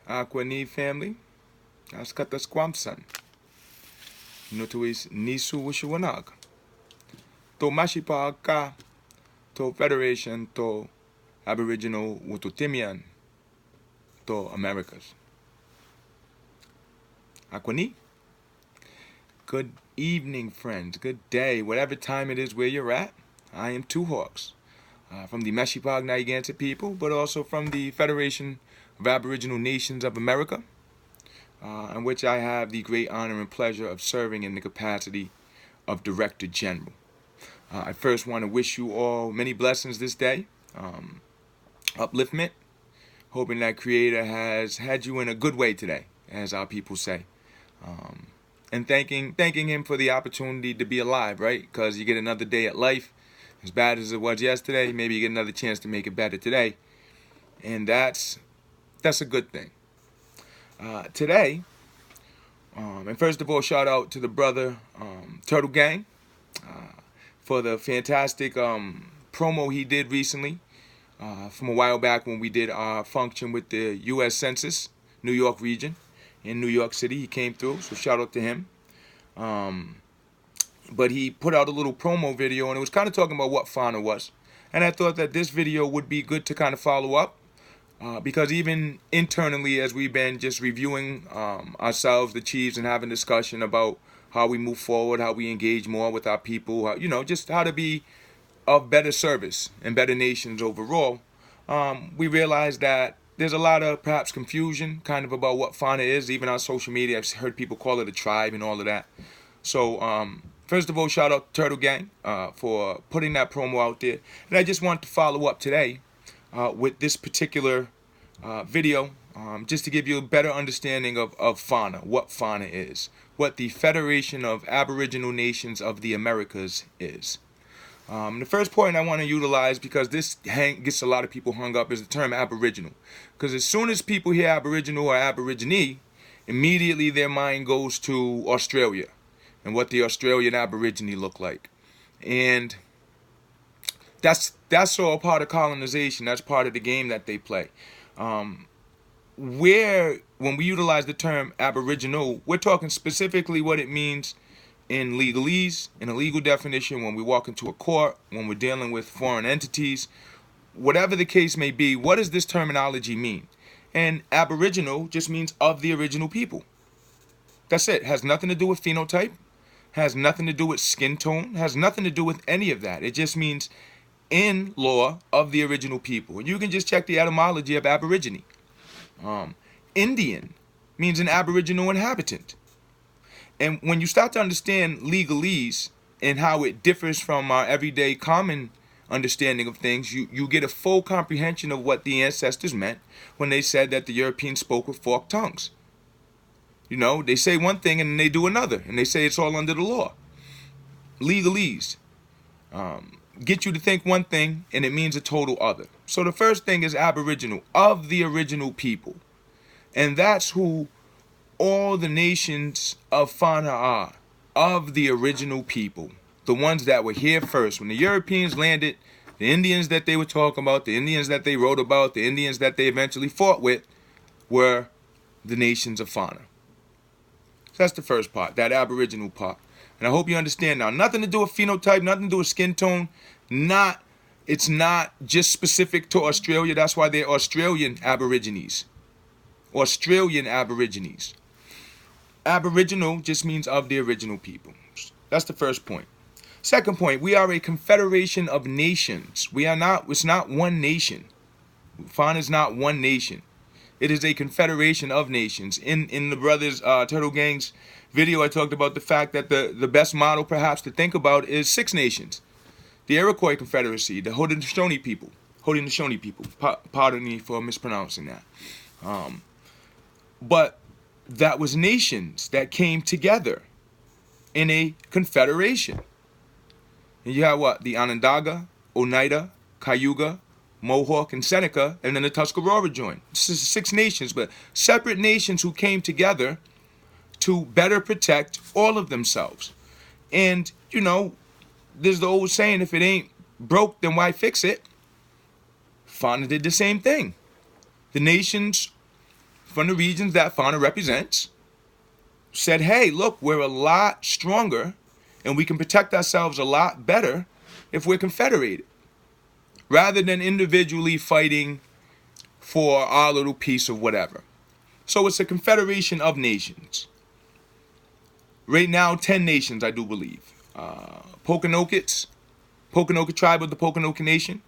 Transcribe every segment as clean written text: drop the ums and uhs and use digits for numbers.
Aquani family, Askata Squamson, Nutuis Neesu Wushuwunoag, To Mashipa Ka, To Federation to Aboriginal Wututimian, To Americas. Aquani, good evening, friends, good day, whatever time it is where you're at. I am Two Hawks, from the Meshipag Narragansett people, but also from the Federation of Aboriginal Nations of America, in which I have the great honor and pleasure of serving in the capacity of Director General. I first want to wish you all many blessings this day, upliftment, hoping that Creator has had you in a good way today, as our people say, and thanking Him for the opportunity to be alive, right? Because you get another day at life, as bad as it was yesterday, maybe you get another chance to make it better today, and that's a good thing. Today, and first of all, shout out to the brother Turtlegang for the fantastic promo he did recently from a while back when we did our function with the U.S. Census, New York region, in New York City. He came through, so shout out to him. But he put out a little promo video, and it was kind of talking about what FANA was. And I thought that this video would be good to kind of follow up, because even internally, as we've been just reviewing ourselves, the chiefs, and having discussion about how we move forward, how we engage more with our people, just how to be of better service and better nations overall, we realized that there's a lot of perhaps confusion kind of about what FANA is. Even on social media, I've heard people call it a tribe and all of that. So first of all, shout out to Turtlegang for putting that promo out there. And I just want to follow up today with this particular video, just to give you a better understanding of FANA, what FANA is, what the Federation of Aboriginal Nations of the Americas is. The first point I want to utilize, because this gets a lot of people hung up, is the term Aboriginal. Because as soon as people hear Aboriginal or Aborigine, immediately their mind goes to Australia and what the Australian Aborigine look like. And that's all part of colonization. That's part of the game that they play. When we utilize the term Aboriginal, we're talking specifically what it means in legalese, in a legal definition, when we walk into a court, when we're dealing with foreign entities, whatever the case may be. What does this terminology mean? And Aboriginal just means of the original people. That's it. Has nothing to do with phenotype, has nothing to do with skin tone, has nothing to do with any of that. It just means in law of the original people. And you can just check the etymology of Aborigine. Indian means an Aboriginal inhabitant. And when you start to understand legalese and how it differs from our everyday common understanding of things, you get a full comprehension of what the ancestors meant when they said that the Europeans spoke with forked tongues. They say one thing and they do another, and they say it's all under the law. Legalese get you to think one thing and it means a total other. So the first thing is Aboriginal, of the original people. And that's who all the nations of FANA are, of the original people, the ones that were here first. When the Europeans landed, the Indians that they were talking about, the Indians that they wrote about, the Indians that they eventually fought with, were the nations of FANA. So that's the first part, that Aboriginal part. And I hope you understand now. Nothing to do with phenotype, nothing to do with skin tone. It's not just specific to Australia. That's why they're Australian Aborigines. Australian Aborigines. Aboriginal just means of the original people. That's the first point. Second point, we are a confederation of nations. It's not one nation. FANA is not one nation. It is a confederation of nations. In the brothers Turtlegang's video, I talked about the fact that the best model perhaps to think about is 6 nations. The Iroquois Confederacy, the Haudenosaunee people. Pardon me for mispronouncing that. But that was nations that came together in a confederation. And you have what? The Onondaga, Oneida, Cayuga, Mohawk, and Seneca, and then the Tuscarora joined. This is 6 nations, but separate nations who came together to better protect all of themselves. And, there's the old saying, if it ain't broke, then why fix it? FANA did the same thing. The nations from the regions that FANA represents said, hey, look, we're a lot stronger and we can protect ourselves a lot better if we're confederated, rather than individually fighting for our little piece of whatever. So it's a confederation of nations. Right now, 10 nations, I do believe. Poconoket tribe of the Poconoket Nation,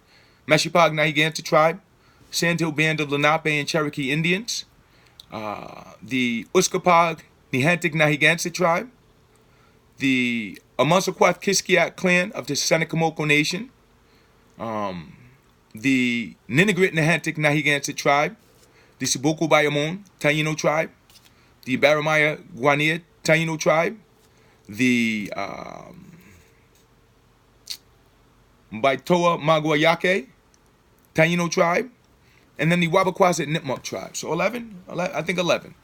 Meshipag Nahiganta tribe, Sandhill Band of Lenape and Cherokee Indians, the Uskapag Nihantic Nahiganta tribe, the Amassaquath Kiskiak clan of the Senecamoco Nation, the Ninigrit Nahantic Nahiganta tribe, the Siboko Bayamon Taino tribe, the Baramaya Guanea Taino tribe, the Baitoa Maguayake Taino tribe, and then the Wabaquasit Nipmuc tribe. So 11? I think 11.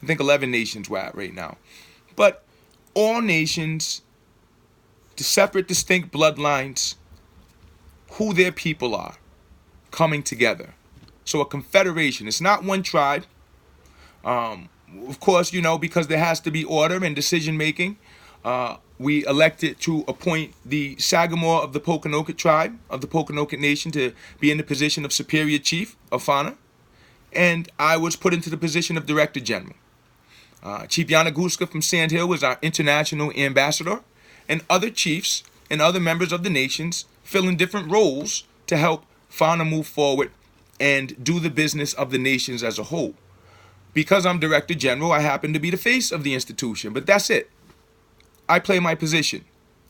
I think 11 nations we're at right now. But all nations, the separate, distinct bloodlines, who their people are, coming together. So a confederation. It's not one tribe. Of course, you know, because there has to be order and decision making. We elected to appoint the Sagamore of the Poconoket tribe, of the Poconoket Nation, to be in the position of Superior Chief of FANA. And I was put into the position of Director General. Chief Yanaguska from Sandhill was our international ambassador. And other chiefs and other members of the nations fill in different roles to help FANA move forward and do the business of the nations as a whole. Because I'm Director General, I happen to be the face of the institution, but that's it. I play my position.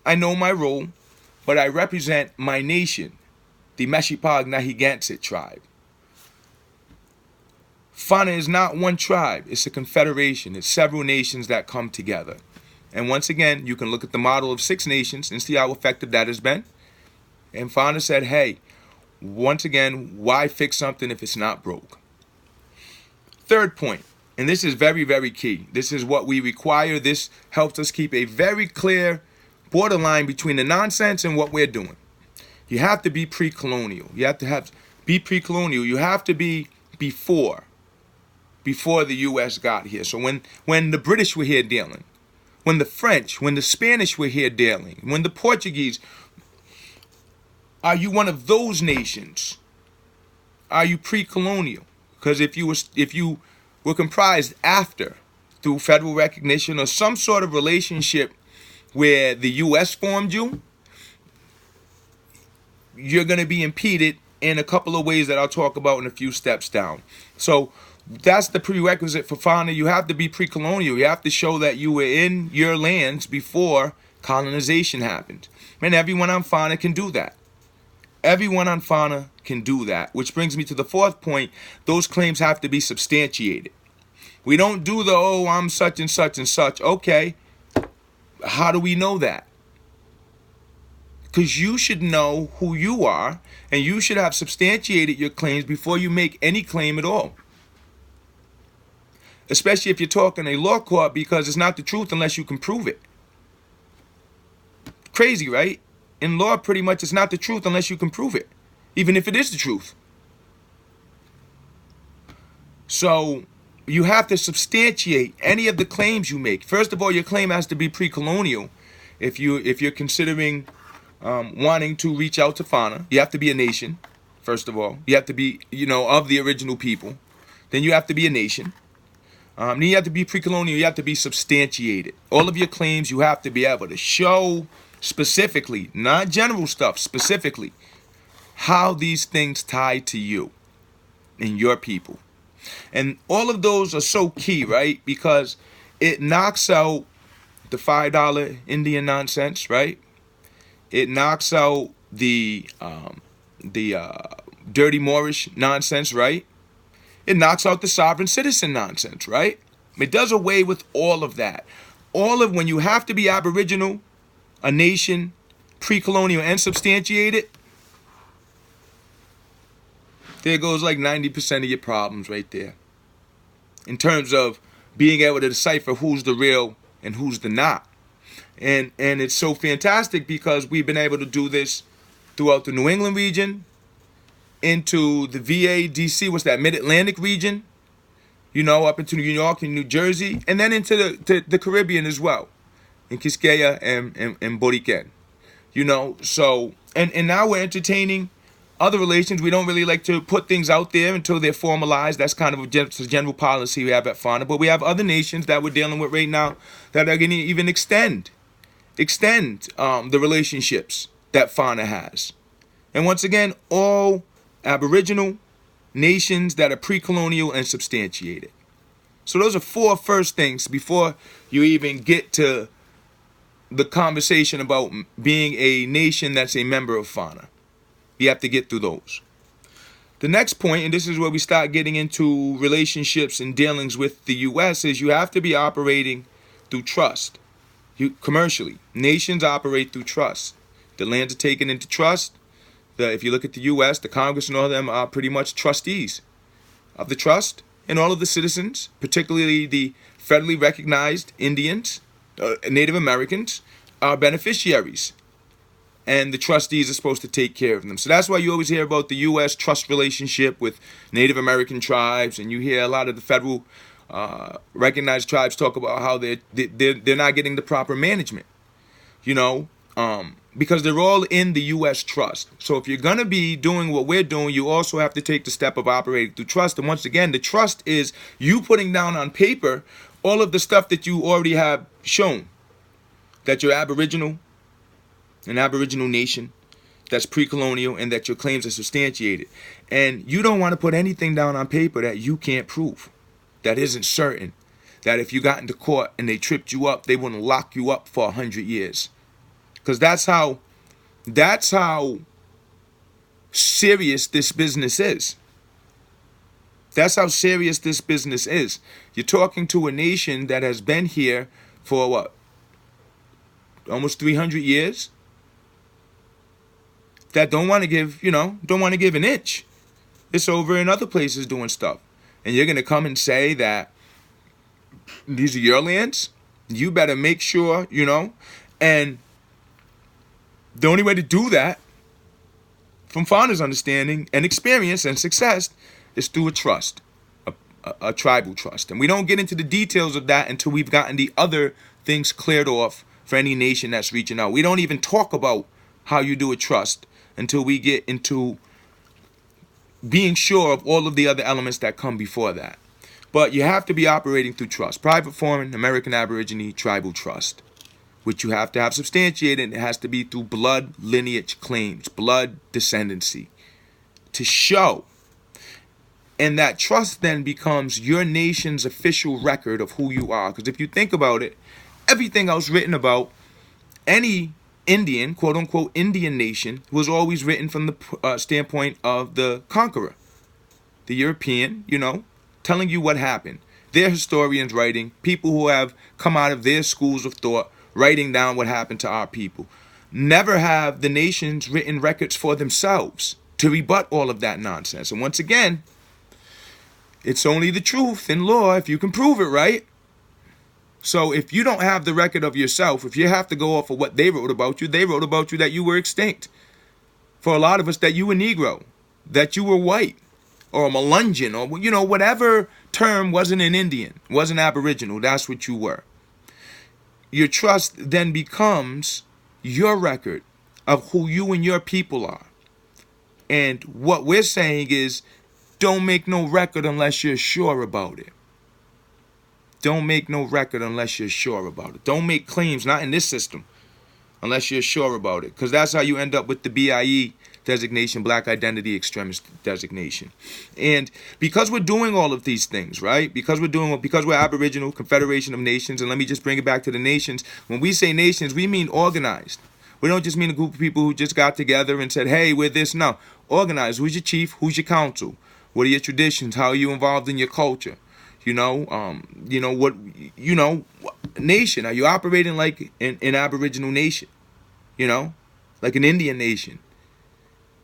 I know my role, but I represent my nation, the Meshipag Nahigantsit tribe. FANA is not one tribe. It's a confederation. It's several nations that come together. And once again, you can look at the model of 6 nations and see how effective that has been. And FANA said, hey, once again, why fix something if it's not broke? Third point, and this is very, very key. This is what we require. This helps us keep a very clear borderline between the nonsense and what we're doing. You have to be pre-colonial. You have to be pre-colonial. You have to be before the U.S. got here. So when the British were here dealing, when the French, when the Spanish were here dealing, when the Portuguese, are you one of those nations? Are you pre-colonial? Because if you were comprised after, through federal recognition or some sort of relationship where the U.S. formed you, you're going to be impeded in a couple of ways that I'll talk about in a few steps down. So that's the prerequisite for FANA. You have to be pre-colonial. You have to show that you were in your lands before colonization happened. And everyone on FANA can do that. Everyone on FANA can do that, which brings me to the fourth point. Those claims have to be substantiated. We don't do the, oh, I'm such and such and such. Okay, how do we know that? Because you should know who you are, and you should have substantiated your claims before you make any claim at all. Especially if you're talking a law court, because it's not the truth unless you can prove it. Crazy, right? In law, pretty much, it's not the truth unless you can prove it, even if it is the truth. So you have to substantiate any of the claims you make. First of all, your claim has to be pre-colonial. If you're considering wanting to reach out to FANA, you have to be a nation. First of all, you have to be, of the original people. Then you have to be a nation. Then you have to be pre-colonial. You have to be substantiated. All of your claims, you have to be able to show specifically, not general stuff, specifically, how these things tie to you and your people. And all of those are so key, right? Because it knocks out the $5 Indian nonsense, right? It knocks out the dirty Moorish nonsense, right? It knocks out the sovereign citizen nonsense, right? It does away with all of that. All of when you have to be Aboriginal, a nation, pre-colonial, and substantiated, there goes like 90% of your problems right there. In terms of being able to decipher who's the real and who's the not. And it's so fantastic because we've been able to do this throughout the New England region, into the VA, DC, what's that, Mid-Atlantic region, up into New York and New Jersey, and then into the Caribbean as well, in Quisqueya and Boriquen. So, and now we're entertaining other relations. We don't really like to put things out there until they're formalized. That's kind of a general policy we have at FANA. But we have other nations that we're dealing with right now that are going to even extend the relationships that FANA has. And once again, all Aboriginal nations that are pre-colonial and substantiated. So those are 4 first things before you even get to the conversation about being a nation that's a member of FANA. You have to get through those. The next point, and this is where we start getting into relationships and dealings with the U.S., is you have to be operating through trust. Commercially, nations operate through trust. The lands are taken into trust. If you look at the U.S., the Congress and all of them are pretty much trustees of the trust, and all of the citizens, particularly the federally recognized Indians, Native Americans, are beneficiaries. And the trustees are supposed to take care of them. So that's why you always hear about the U.S. trust relationship with Native American tribes, and you hear a lot of the federal recognized tribes talk about how they're not getting the proper management, because they're all in the U.S. trust. So if you're going to be doing what we're doing, you also have to take the step of operating through trust. And once again, the trust is you putting down on paper all of the stuff that you already have shown, that you're Aboriginal, an Aboriginal nation that's pre-colonial, and that your claims are substantiated. And you don't want to put anything down on paper that you can't prove, that isn't certain, that if you got into court and they tripped you up, they wouldn't lock you up for 100 years. Because that's how serious this business is. That's how serious this business is. You're talking to a nation that has been here for what? Almost 300 years? That don't want to give an inch. It's over in other places doing stuff. And you're going to come and say that these are your lands? You better make sure, and the only way to do that, from FANA's understanding and experience and success, is through a trust, a tribal trust. And we don't get into the details of that until we've gotten the other things cleared off for any nation that's reaching out. We don't even talk about how you do a trust until we get into being sure of all of the other elements that come before that. But you have to be operating through trust. Private foreign, American Aborigine, tribal trust, which you have to have substantiated. It has to be through blood lineage claims, blood descendancy, to show. And that trust then becomes your nation's official record of who you are. Because if you think about it, everything else written about any Indian, quote unquote, Indian nation was always written from the standpoint of the conqueror, the European, telling you what happened. Their historians writing, people who have come out of their schools of thought, writing down what happened to our people. Never have the nations written records for themselves to rebut all of that nonsense. And once again, it's only the truth in law if you can prove it, right? So if you don't have the record of yourself, if you have to go off of what they wrote about you that you were extinct. For a lot of us, that you were Negro, that you were white, or a Melungeon, or, whatever term wasn't an Indian, wasn't Aboriginal, that's what you were. Your trust then becomes your record of who you and your people are. And what we're saying is, don't make no record unless you're sure about it. Don't make no record unless you're sure about it. Don't make claims, not in this system, unless you're sure about it. Because that's how you end up with the BIE designation, Black Identity Extremist designation. And because we're doing all of these things, right? Because we're Aboriginal, Federation of Nations, and let me just bring it back to the nations. When we say nations, we mean organized. We don't just mean a group of people who just got together and said, hey, we're this. No, organized. Who's your chief? Who's your council? What are your traditions? How are you involved in your culture? Nation. Are you operating like an Aboriginal nation? Like an Indian nation?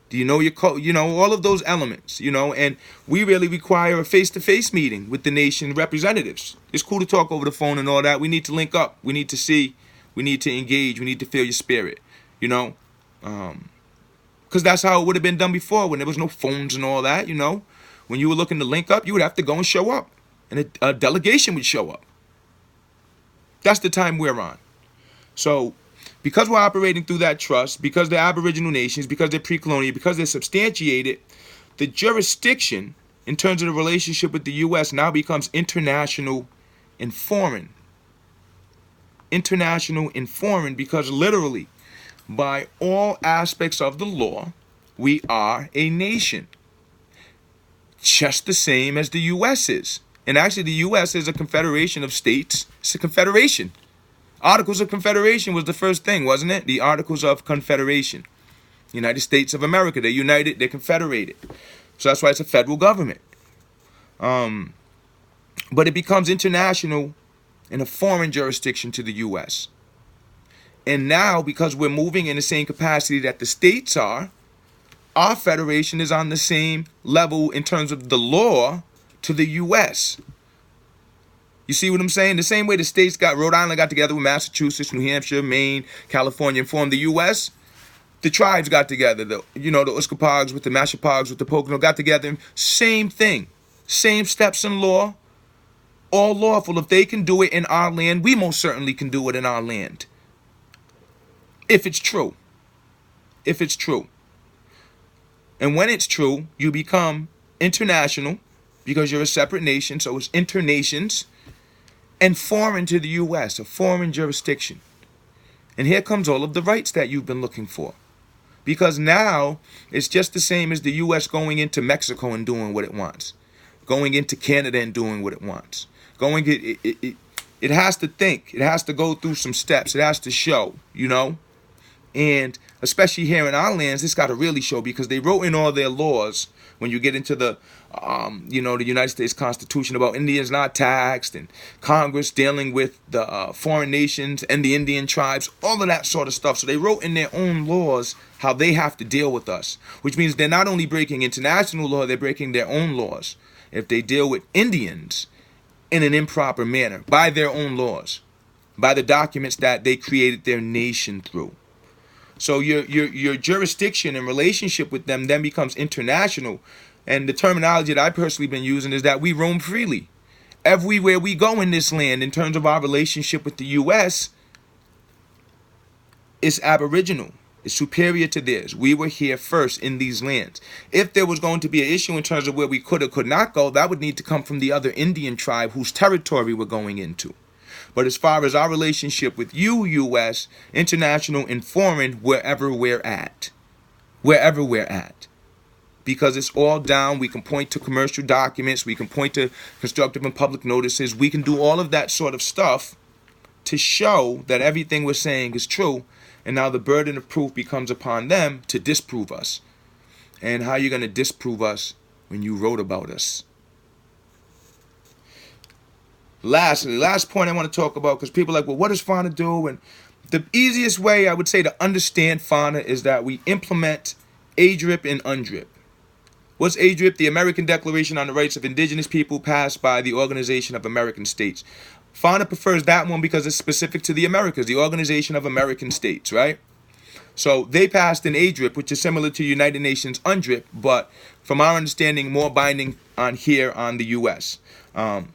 Do you know your all of those elements, and we really require a face-to-face meeting with the nation representatives. It's cool to talk over the phone and all that. We need to link up. We need to see. We need to engage. We need to feel your spirit, because that's how it would have been done before when there was no phones and all that, When you were looking to link up, you would have to go and show up. and a delegation would show up. That's the time we're on. So because we're operating through that trust, because they're Aboriginal nations, because they're pre-colonial, because they're substantiated, the jurisdiction in terms of the relationship with the U.S. now becomes international and foreign. International and foreign, because literally, by all aspects of the law, we are a nation. Just the same as the U.S. is. And actually, the U.S. is a confederation of states. It's a confederation. Articles of Confederation was the first thing, wasn't it? The Articles of Confederation. United States of America. They're united. They're confederated. So that's why it's a federal government. But it becomes international in a foreign jurisdiction to the U.S. And now, because we're moving in the same capacity that the states are, our federation is on the same level in terms of the law to the U.S. You see what I'm saying? The same way the states Rhode Island got together with Massachusetts, New Hampshire, Maine, California, and formed the U.S., the tribes got together. The Uskapogs with the Mashapogs with the Pocono got together. Same thing. Same steps in law. All lawful. If they can do it in our land, we most certainly can do it in our land. If it's true. If it's true. And when it's true, you become international because you're a separate nation. So it's internations and foreign to the U.S., a foreign jurisdiction. And here comes all of the rights that you've been looking for. Because now it's just the same as the U.S. going into Mexico and doing what it wants. Going into Canada and doing what it wants. It has to think. It has to go through some steps. It has to show, And especially here in our lands, it's got to really show, because they wrote in all their laws, when you get into the United States Constitution, about Indians not taxed, and Congress dealing with the foreign nations and the Indian tribes, all of that sort of stuff. So they wrote in their own laws how they have to deal with us, which means they're not only breaking international law, they're breaking their own laws if they deal with Indians in an improper manner by their own laws, by the documents that they created their nation through. So your jurisdiction and relationship with them then becomes international. And the terminology that I've personally been using is that we roam freely. Everywhere we go in this land, in terms of our relationship with the U.S., is Aboriginal. It's superior to theirs. We were here first in these lands. If there was going to be an issue in terms of where we could or could not go, that would need to come from the other Indian tribe whose territory we're going into. But as far as our relationship with you, U.S., international and foreign, wherever we're at. Wherever we're at. Because it's all down. We can point to commercial documents. We can point to constructive and public notices. We can do all of that sort of stuff to show that everything we're saying is true. And now the burden of proof becomes upon them to disprove us. And how are you going to disprove us when you wrote about us? Lastly, last point I want to talk about, because people are like, well, what does FANA do? And the easiest way I would say to understand FANA is that we implement ADRIP and UNDRIP. What's ADRIP? The American Declaration on the Rights of Indigenous People, passed by the Organization of American States. FANA prefers that one because it's specific to the Americas, the Organization of American States, right? So they passed an ADRIP, which is similar to United Nations UNDRIP, but from our understanding, more binding on the U.S.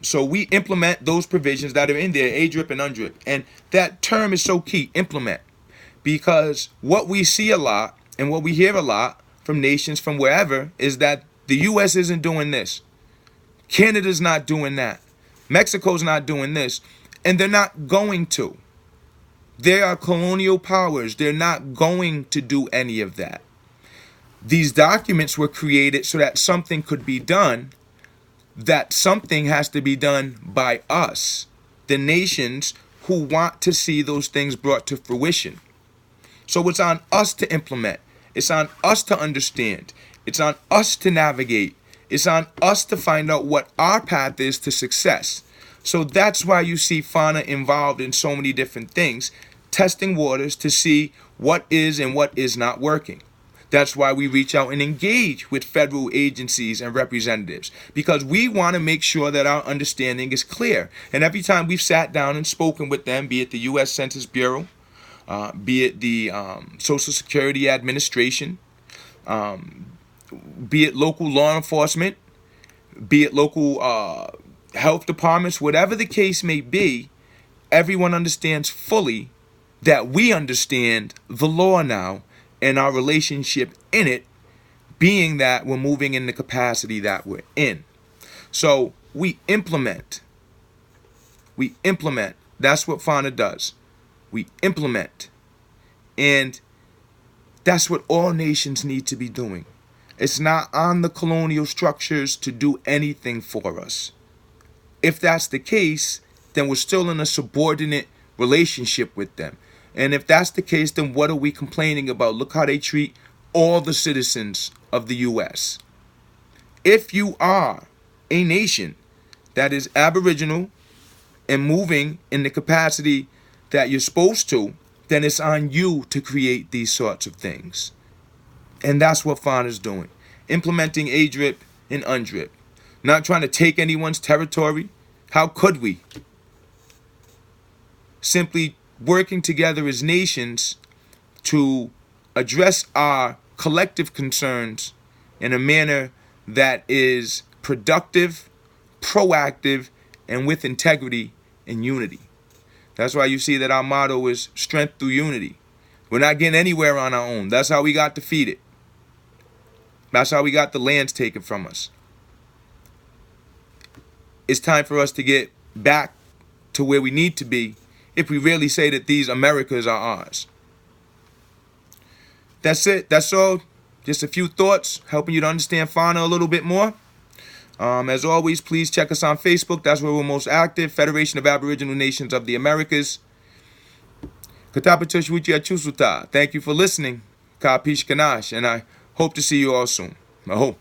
So we implement those provisions that are in there, ADRIP and UNDRIP. And that term is so key, implement, because what we see a lot and what we hear a lot from nations from wherever is that the U.S. isn't doing this. Canada's not doing that. Mexico's not doing this. And they're not going to. They are colonial powers. They're not going to do any of that. These documents were created so that something could be done. That something has to be done by us, the nations who want to see those things brought to fruition. So it's on us to implement. It's on us to understand. It's on us to navigate. It's on us to find out what our path is to success. So that's why you see FANA involved in so many different things, testing waters to see what is and what is not working. That's why we reach out and engage with federal agencies and representatives, because we want to make sure that our understanding is clear. And every time we've sat down and spoken with them, be it the U.S. Census Bureau, be it the Social Security Administration, be it local law enforcement, be it local health departments, whatever the case may be, everyone understands fully that we understand the law now and our relationship in it, being that we're moving in the capacity that we're in. So we implement. That's what FANA does. We implement. And that's what all nations need to be doing. It's not on the colonial structures to do anything for us. If that's the case, then we're still in a subordinate relationship with them. And if that's the case, then what are we complaining about? Look how they treat all the citizens of the U.S. If you are a nation that is Aboriginal and moving in the capacity that you're supposed to, then it's on you to create these sorts of things. And that's what FANA's doing. Implementing ADRIP and UNDRIP. Not trying to take anyone's territory. How could we? Simply working together as nations to address our collective concerns in a manner that is productive, proactive, and with integrity and unity. That's why you see that our motto is strength through unity. We're not getting anywhere on our own. That's how we got defeated. That's how we got the lands taken from us. It's time for us to get back to where we need to be if we really say that these Americas are ours. That's it. That's all. Just a few thoughts, helping you to understand FANA a little bit more. As always, please check us on Facebook. That's where we're most active. Federation of Aboriginal Nations of the Americas. Thank you for listening. Ka Pish Kanash. And I hope to see you all soon. Maho.